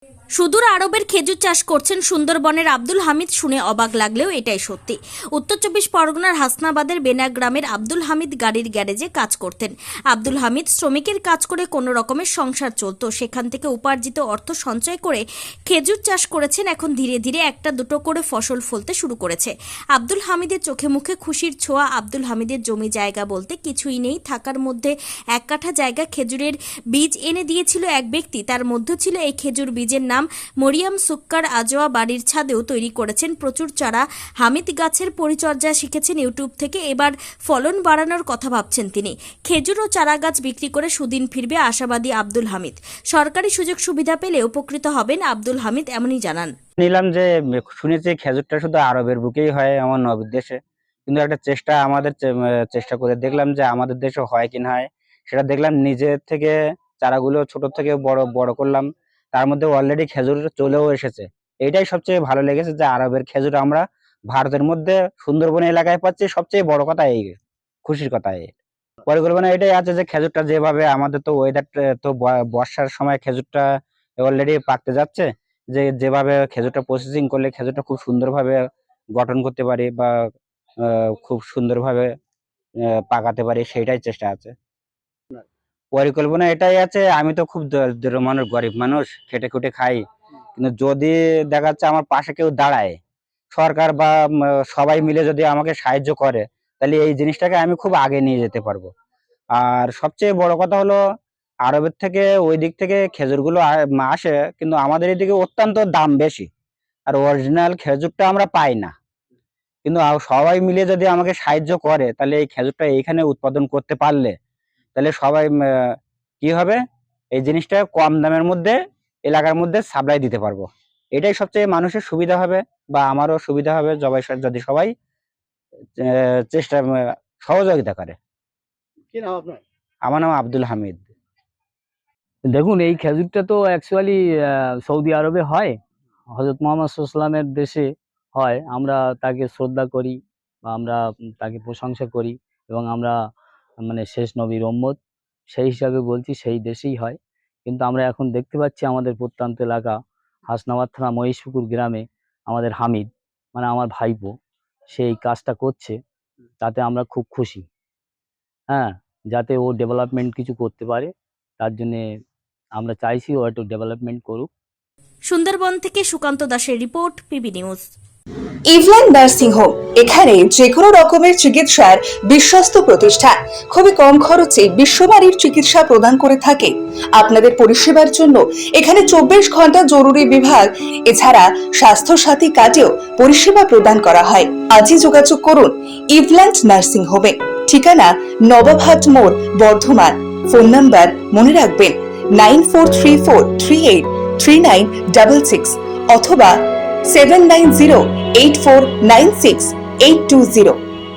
সুদূর আরবের খেজুর চাষ করছেন সুন্দরবনের আব্দুল হামিদ শুনে অবাক লাগলেও এটাই সত্যি। উত্তর চব্বিশ পরগনার হাসনাবাদের বেনা গ্রামের আব্দুল হামিদ গাড়ির গ্যারেজে কাজ করতেন। আব্দুল হামিদ শ্রমিকের কাজ করে কোনো রকমের সংসার চলত। সেখান থেকে উপার্জিত অর্থ সঞ্চয় করে খেজুর চাষ করেছেন। এখন ধীরে ধীরে একটা দুটো করে ফসল ফলতে শুরু করেছে। আব্দুল হামিদের চোখে মুখে খুশির ছোঁয়া। আব্দুল হামিদের জমি জায়গা বলতে কিছুই নেই, থাকার মধ্যে এক কাঠা জায়গা খেজুরের বীজ এনে দিয়েছিল এক ব্যক্তি। তার মধ্যে ছিল এই খেজুর বীজের নাম মরিয়াম সুক্কার আজোয়া। বাড়ির ছাদেও তৈরি করেছেন প্রচুর চারা। হামিদ গাছের পরিচর্যা শিখেছেন ইউটিউব থেকে। এবার ফলন বাড়ানোর কথা ভাবছেন তিনি। খেজুর ও চারা গাছ বিক্রি করে সুদিন ফিরবে আশাবাদী আব্দুল হামিদ। সরকারি সুযোগ সুবিধা পেলে উপকৃত হবেন আব্দুল হামিদ, এমনই জানান। নিলাম যে শুনেছি খেজুরটা শুধু আরবের বুকেই হয়, আমার নবীর দেশে, কিন্তু একটা চেষ্টা আমাদের চেষ্টা করে দেখলাম যে আমাদের দেশে হয় কি না হয় সেটা দেখলাম। নিজের থেকে চারাগুলো ছোট থেকে বড় বড় করলাম, তার মধ্যে অলরেডি খেজুর চলেও এসেছে। এইটাই সবচেয়ে ভালো লেগেছে যে আরবের খেজুর আমরা ভারতের মধ্যে সুন্দরবন এলাকায় পাচ্ছি। সবচেয়ে বড় কথা এই, খুশির কথা এই। পরিকল্পনা এটাই আছে যে খেজুরটা যেভাবে আমাদের তো ওয়েদার তো বর্ষার সময় খেজুরটা অলরেডি পাকতে যাচ্ছে, যে যেভাবে খেজুরটা প্রসেসিং করলে খেজুরটা খুব সুন্দরভাবে গঠন করতে পারি বা খুব সুন্দরভাবে পাকাতে পারি, সেইটাই চেষ্টা আছে। পরিকল্পনা এটাই আছে, আমি তো খুব মানুষ, গরিব মানুষ, খেটে খুটে খাই, কিন্তু যদি দেখা যাচ্ছে আমার পাশে কেউ দাঁড়ায়, সরকার বা সবাই মিলে যদি আমাকে সাহায্য করে, তাহলে এই জিনিসটাকে আমি খুব আগে নিয়ে যেতে পারবো। আর সবচেয়ে বড় কথা হলো আরবের থেকে ওই দিক থেকে খেজুরগুলো আসে, কিন্তু আমাদের এদিকে অত্যন্ত দাম বেশি, আর অরিজিনাল খেজুরটা আমরা পাই না। কিন্তু সবাই মিলে যদি আমাকে সাহায্য করে, তাহলে এই খেজুরটা এইখানে উৎপাদন করতে পারলে, তাহলে সবাই কি হবে, এই জিনিসটা কম দামের মধ্যে এলাকার মধ্যে সাপ্লাই দিতে পারবো। এটাই সবচেয়ে মানুষের সুবিধা হবে বা আমারও সুবিধা হবে, যদি সবাই চেষ্টা সহযোগিতা করে। কি নাম আপনার? আমার নাম আব্দুল হামিদ। দেখুন, এই খেজুরটা তো অ্যাকচুয়ালি সৌদি আরবে হয়, হযরত মুহাম্মদ সাল্লাল্লাহু আলাইহি ওয়াসাল্লামের দেশে হয়। আমরা তাকে শ্রদ্ধা করি বা আমরা তাকে প্রশংসা করি, এবং আমরা মানে শেষ নবীর উম্মত, সেই হিসাবে বলছি সেই দেশেই হয়। কিন্তু আমরা এখন দেখতে পাচ্ছি আমাদের প্রত্যন্ত এলাকা হাসনাবাদ থানা মহিষপুকুর গ্রামে আমাদের হামিদ, মানে আমার ভাইপো, সেই কাজটা করছে। তাতে আমরা খুব খুশি। হ্যাঁ, যাতে ও ডেভেলপমেন্ট কিছু করতে পারে, তার জন্যে আমরা চাইছি ও একটু ডেভেলপমেন্ট করুক। সুন্দরবন থেকে সুকান্ত দাসের রিপোর্ট, পিবি নিউজ। ইভল্যান্ড নার্সিং হোম, এখানে যে কোনো রকমের চিকিৎসার বিশ্বস্ত প্রতিষ্ঠান। খুবই কম খরচে বিশ্বমানের চিকিৎসা প্রদান করে থাকে। আপনাদের পরিষেবার জন্য এখানে 24 ঘন্টা জরুরি বিভাগ, এছাড়া স্বাস্থ্য সাথী কার্ডেও পরিষেবা প্রদান করা হয়। আজই যোগাযোগ করুন ইভল্যান্ড নার্সিং হোমে। ঠিকানা নবাবহাট মোড়, বর্ধমান। ফোন নাম্বার মনে রাখবেন 9434383966 অথবা 7908496820।